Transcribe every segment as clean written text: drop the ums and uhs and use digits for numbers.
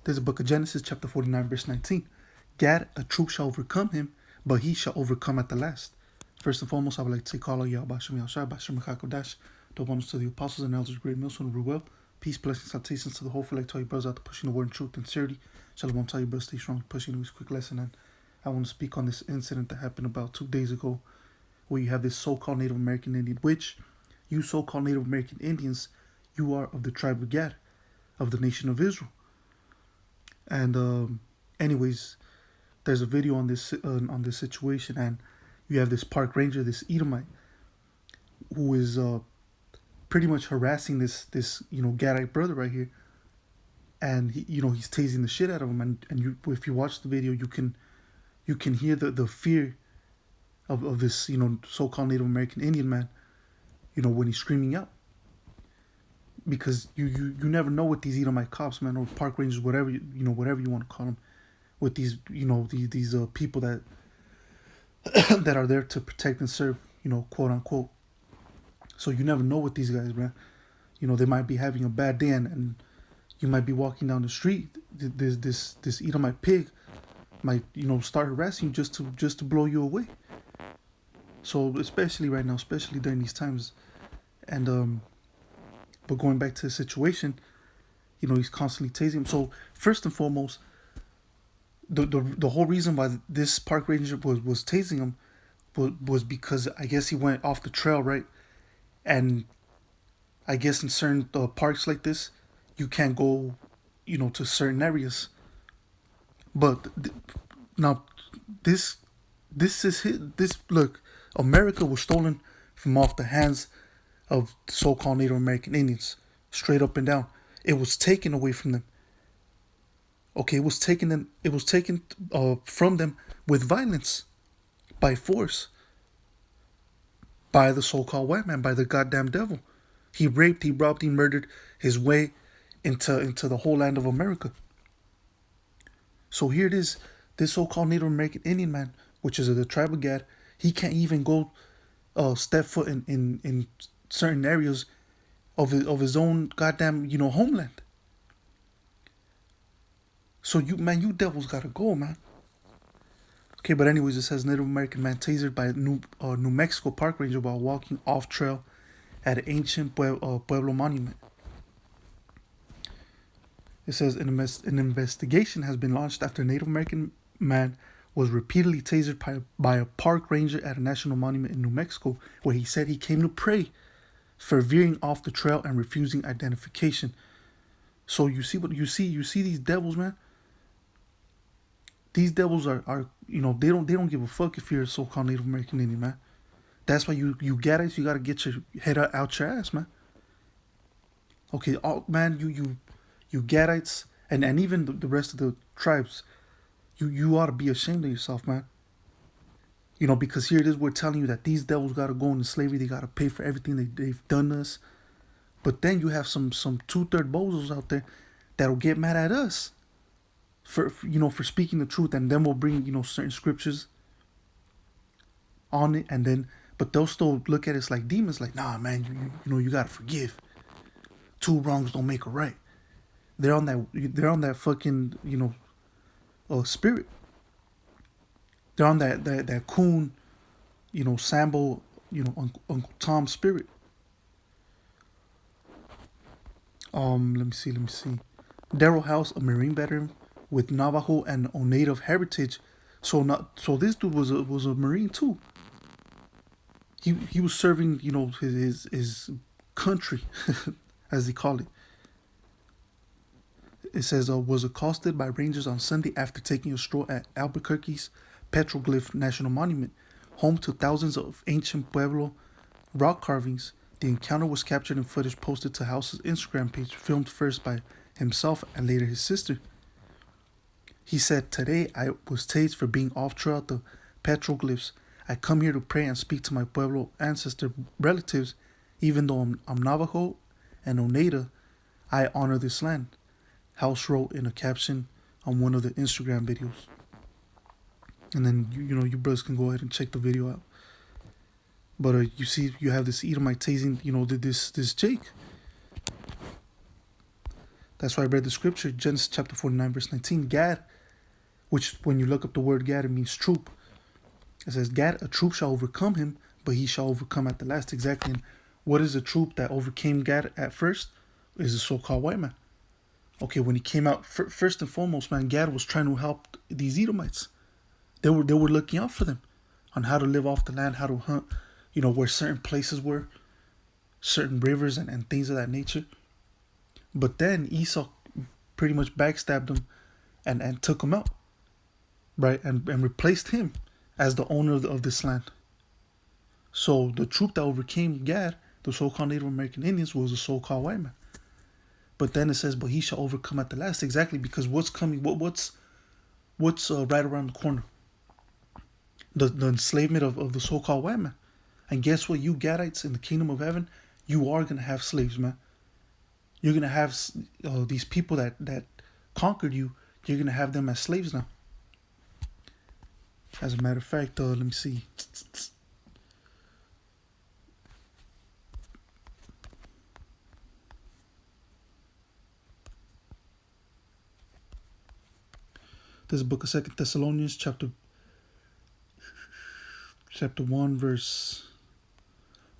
There's the book of Genesis, chapter 49, verse 19. Gad, a troop shall overcome him, but he shall overcome at the last. First and foremost, I would like to take all of y'all, Bashem Yashai, Bashem Hakodash, the bonus to the apostles and elders, great millstone, Ruel. Peace, blessings, salutations to the whole. Like tell you brothers out there pushing the word in truth and sincerity. Shalom, tell you brothers stay strong, pushing this quick lesson. And I want to speak on this incident that happened about 2 days ago, where you have this so-called Native American Indian, which you so-called Native American Indians, you are of the tribe of Gad, of the nation of Israel. And anyways, there's a video on this situation, and you have this park ranger, this Edomite, who is pretty much harassing this Gadite brother right here, and he's tasing the shit out of him, and you, if you watch the video, you can hear the fear of this so-called Native American Indian man, when he's screaming out, because you never know with these Edomite cops, man, or park rangers, whatever whatever you want to call them, with these these people that that are there to protect and serve, quote unquote. So you never know with these guys, man. They might be having a bad day, and you might be walking down the street. This Edomite pig might start harassing you just to blow you away. So especially right now, especially during these times, and but going back to the situation, he's constantly tasing him. So first and foremost, the whole reason why this park ranger was tasing him was because I guess he went off the trail, right? And I guess in certain parks like this, you can't go, to certain areas. But now, this is this. Look, America was stolen from off the hands of so-called Native American Indians, straight up and down. It was taken away from them. Okay, it was taken from them with violence, by force, by the so-called white man, by the goddamn devil. He raped, he robbed, he murdered his way into the whole land of America. So here it is, this so-called Native American Indian man, which is of the tribe of Gad, he can't even go step foot in certain areas of his own goddamn homeland. So you devils gotta go, man. Okay, but anyways, it says Native American man tasered by a New Mexico park ranger while walking off trail at an ancient Pueblo monument. It says an investigation has been launched after a Native American man was repeatedly tasered by a park ranger at a national monument in New Mexico, where he said he came to pray for veering off the trail and refusing identification. So you see these devils, man. These devils are they don't give a fuck if you're a so-called Native American Indian, man. That's why you get it. You gotta get your head out your ass, man. Okay, man, you Gadites and even the rest of the tribes, you ought to be ashamed of yourself, man. Because here it is, we're telling you that these devils gotta go into slavery. They gotta pay for everything they've done to us. But then you have some 2/3 bozos out there that'll get mad at us for speaking the truth, and then we'll bring certain scriptures on it, and then but they'll still look at us like demons, like, nah, man, you gotta forgive. 2 wrongs don't make a right. They're on that fucking spirit. They're on that coon, Sambo, Uncle Tom spirit. Let me see. Daryl House, a Marine veteran with Navajo and Oneida heritage. So this dude was a Marine too. He was serving his country, as they call it. It says was accosted by rangers on Sunday after taking a stroll at Albuquerque's Petroglyph National Monument, home to thousands of ancient Pueblo rock carvings. The encounter was captured in footage posted to House's Instagram page, filmed first by himself and later his sister. He said, "Today I was tased for being off trail at the petroglyphs. I come here to pray and speak to my Pueblo ancestor relatives. Even though I'm Navajo and Oneida, I honor this land," House wrote in a caption on one of the Instagram videos. And then you brothers can go ahead and check the video out. But you see, you have this Edomite tasing, this Jake. That's why I read the scripture, Genesis chapter 49, verse 19. Gad, which when you look up the word Gad, it means troop. It says, Gad, a troop shall overcome him, but he shall overcome at the last. Exactly. And what is the troop that overcame Gad at first? Is the so-called white man. Okay, when he came out, first and foremost, man, Gad was trying to help these Edomites. They were looking out for them on how to live off the land, how to hunt, where certain places were, certain rivers and things of that nature. But then Esau pretty much backstabbed him and took him out, right? And replaced him as the owner of this land. So the troop that overcame Gad, the so-called Native American Indians, was the so-called white man. But then it says, but he shall overcome at the last. Exactly, because what's coming, what's right around the corner? The enslavement of the so-called white man. And guess what? You Gadites in the kingdom of heaven, you are going to have slaves, man. You're going to have these people that conquered you, you're going to have them as slaves now. As a matter of fact, let me see. This is the book of 2 Thessalonians, chapter 1, verse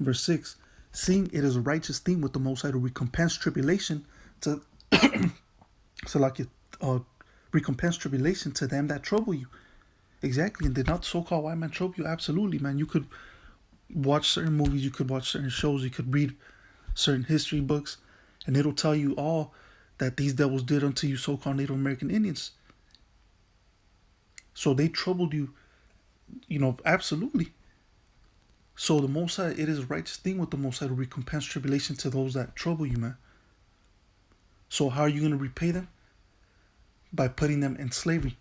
6. Seeing it is a righteous thing with the Most High to recompense tribulation to recompense tribulation to them that trouble you. Exactly. And did not so-called white man trouble you? Absolutely, man. You could watch certain movies, you could watch certain shows, you could read certain history books, and it'll tell you all that these devils did unto you so-called Native American Indians. So they troubled you, absolutely. So the Most High, it is a righteous thing with the Most High to recompense tribulation to those that trouble you, man. So how are you going to repay them? By putting them in slavery,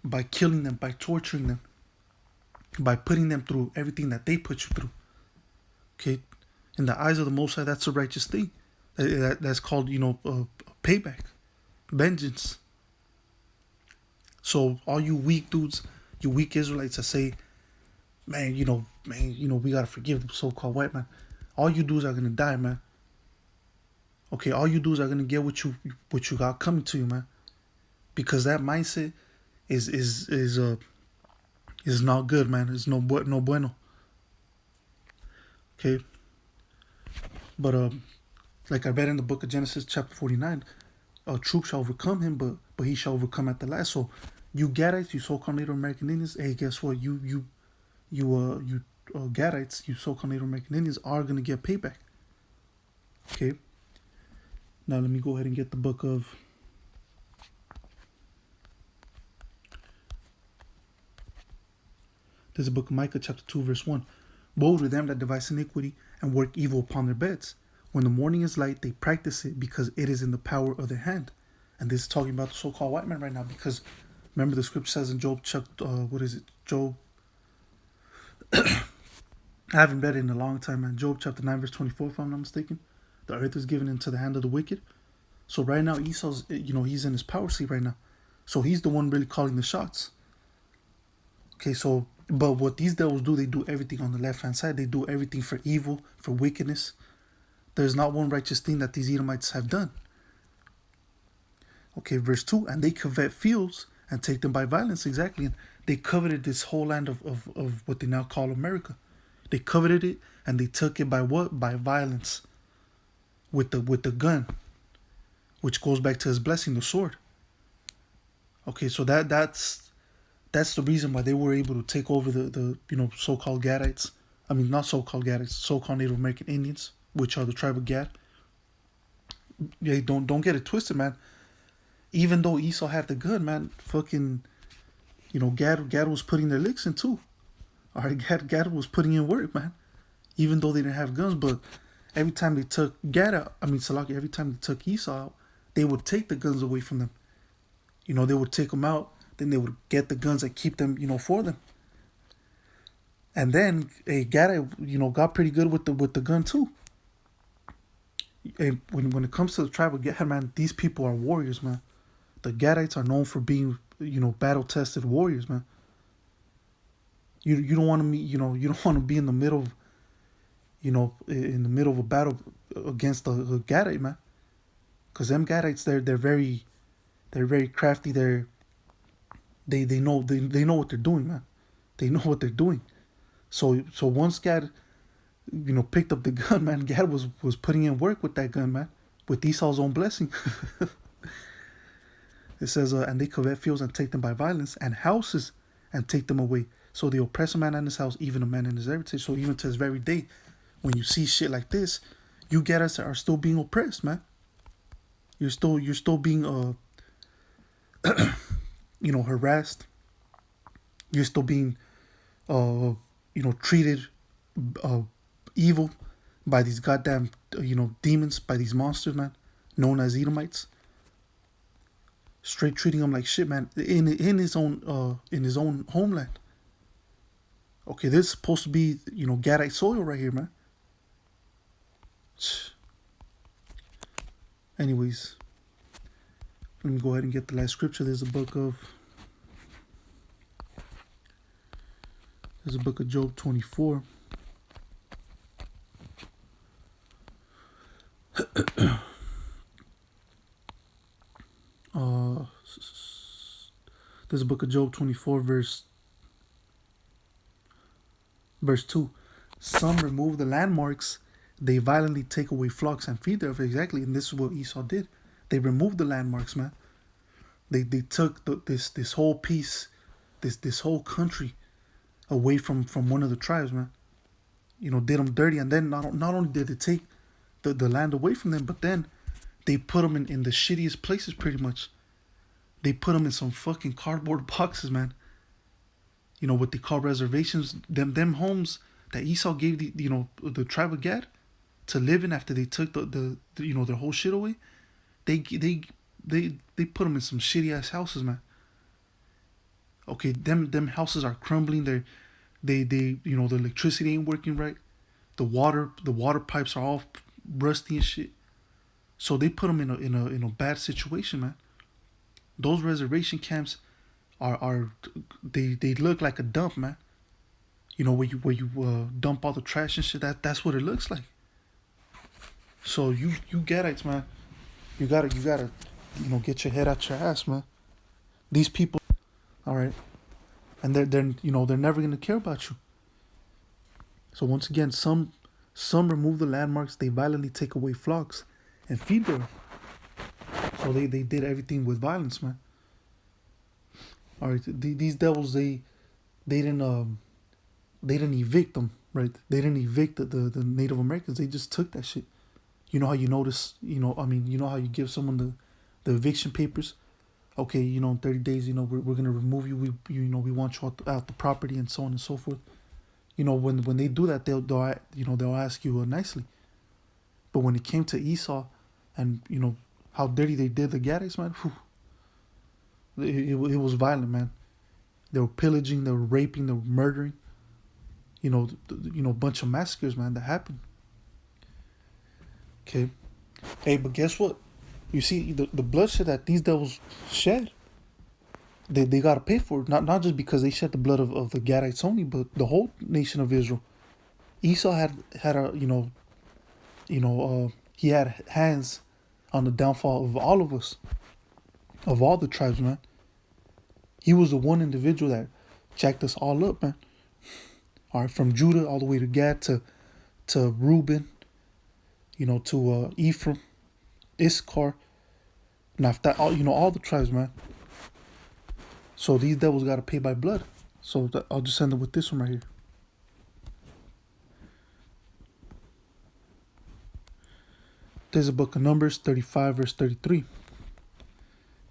by killing them, by torturing them, by putting them through everything that they put you through. Okay? In the eyes of the Most High, that's a righteous thing. That's called, payback, vengeance. So all you weak dudes, you weak Israelites that say, man, we gotta forgive the so-called white man. All you dudes are gonna die, man. Okay, all you dudes are gonna get what you got coming to you, man. Because that mindset is not good, man. It's no bueno. Okay. But like I read in the book of Genesis chapter 49, a troop shall overcome him, but he shall overcome at the last. So you Gadites, you so-called Native American Indians, hey, guess what? You Gadites, you so-called Native American Indians are gonna get payback. Okay. Now let me go ahead and get the book of This is the book of Micah chapter 2 verse 1. Woe to them that devise iniquity and work evil upon their beds. When the morning is light, they practice it because it is in the power of their hand. And this is talking about the so-called white man right now, because remember the scripture says in Job, Job, I haven't read it in a long time, man. Job chapter 9 verse 24, if I'm not mistaken. The earth is given into the hand of the wicked. So right now Esau's, he's in his power seat right now. So he's the one really calling the shots. Okay, so, but what these devils do, they do everything on the left-hand side. They do everything for evil, for wickedness. There's not one righteous thing that these Edomites have done. Okay, verse 2, and they covet fields and take them by violence. Exactly. And they coveted this whole land of what they now call America. They coveted it and they took it by what? By violence. With the gun. Which goes back to his blessing, the sword. Okay, so that's the reason why they were able to take over the so-called Gadites. I mean, not so-called Gadites, so-called Native American Indians, which are the tribe of Gad. Yeah, don't get it twisted, man. Even though Esau had the gun, man, fucking, Gad was putting their licks in too. All right, Gad was putting in work, man. Even though they didn't have guns, but every time they took Gad out, Salaki, every time they took Esau out, they would take the guns away from them. They would take them out, then they would get the guns and keep them, for them. And then Gad, got pretty good with the gun too. And when it comes to the tribe of Gad, man, these people are warriors, man. The Gadites are known for being, battle-tested warriors, man. You don't want to meet, you don't want to be in the middle of, in the middle of a battle against a Gadite, man. Cause them Gadites, they're very crafty. They know what they're doing, man. They know what they're doing. So once Gad, picked up the gun, man, Gad was putting in work with that gun, man, with Esau's own blessing. It says, and they covet fields and take them by violence, and houses and take them away. So they oppress a man in his house, even a man in his heritage. So even to this very day, when you see shit like this, you Gadites are still being oppressed, man. You're still being harassed. You're still being treated uh evil by these goddamn demons, by these monsters, man, known as Edomites. Straight treating them like shit, man, in his own homeland. Okay, this is supposed to be Gadite soil right here, man. Anyways, let me go ahead and get the last scripture. There's a book of Job 24. There's a book of Job 24, verse 2. Some remove the landmarks, they violently take away flocks and feed them. Exactly, and this is what Esau did. They removed the landmarks, man. They took this whole piece, this whole country away from one of the tribes, man. Did them dirty, and then not only did they take the land away from them, but then they put them in the shittiest places, pretty much. They put them in some fucking cardboard boxes, man. What they call reservations. Them homes that Esau gave the tribe of Gad to live in after they took the their whole shit away. They put them in some shitty ass houses, man. Okay, them houses are crumbling. They the electricity ain't working right. The water pipes are all rusty and shit. So they put them in a bad situation, man. Those reservation camps are they look like a dump, man. Where you dump all the trash and shit. That's what it looks like. So you Gadites, man, you gotta get your head out your ass, man. These people, all right, and they're never gonna care about you. So once again, some remove the landmarks, they violently take away flocks and feed them. So they did everything with violence, man. All right, these devils, they didn't evict them, right? They didn't evict the Native Americans. They just took that shit. You know how you notice, you know how you give someone the eviction papers. Okay, in 30 days, we're gonna remove you. We want you out the property and so on and so forth. When they do that, they'll ask you nicely. But when it came to Esau, and how dirty they did the Gadites, man, it was violent, man. They were pillaging, they were raping, they were murdering. Bunch of massacres, man, that happened. Okay, hey, but guess what? You see the bloodshed that these devils shed. They gotta pay for it. Not just because they shed the blood of the Gadites only, but the whole nation of Israel. Esau had a he had hands on the downfall of all of us, of all the tribes, man. He was the one individual that jacked us all up, man. All right, from Judah all the way to Gad to Reuben, to Ephraim, Issachar, Naphtali, all the tribes, man. So these devils got to pay by blood. So I'll just end it with this one right here. There's a book of Numbers 35, verse 33.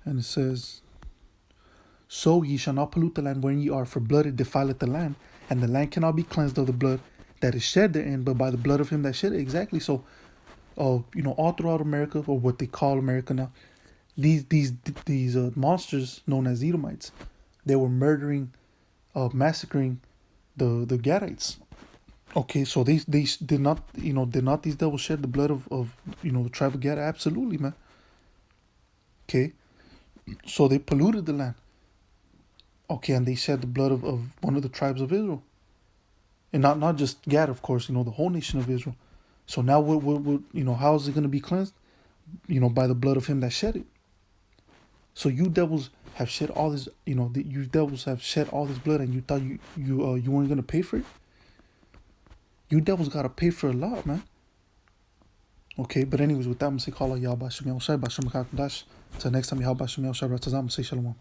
And it says, so ye shall not pollute the land wherein ye are, for blood it defileth the land, and the land cannot be cleansed of the blood that is shed therein, but by the blood of him that shed it. Exactly. So, all throughout America, or what they call America now, these monsters known as Edomites, they were murdering, massacring the Gadites. Okay, so they did not these devils shed the blood of the tribe of Gad? Absolutely, man. Okay, so they polluted the land. Okay, and they shed the blood of one of the tribes of Israel, and not just Gad, of course. The whole nation of Israel. So now what how is it going to be cleansed? by the blood of him that shed it. So you devils have shed all this, you devils have shed all this blood, and you thought you weren't gonna pay for it. You devils gotta pay for a lot, man. Okay, but anyways, with that, I'm gonna say, call out Yahweh Shem Yahushai, Bashem Kakdash. Till next time, Yahweh Shem Yahushai, Ratazam, say Shalom.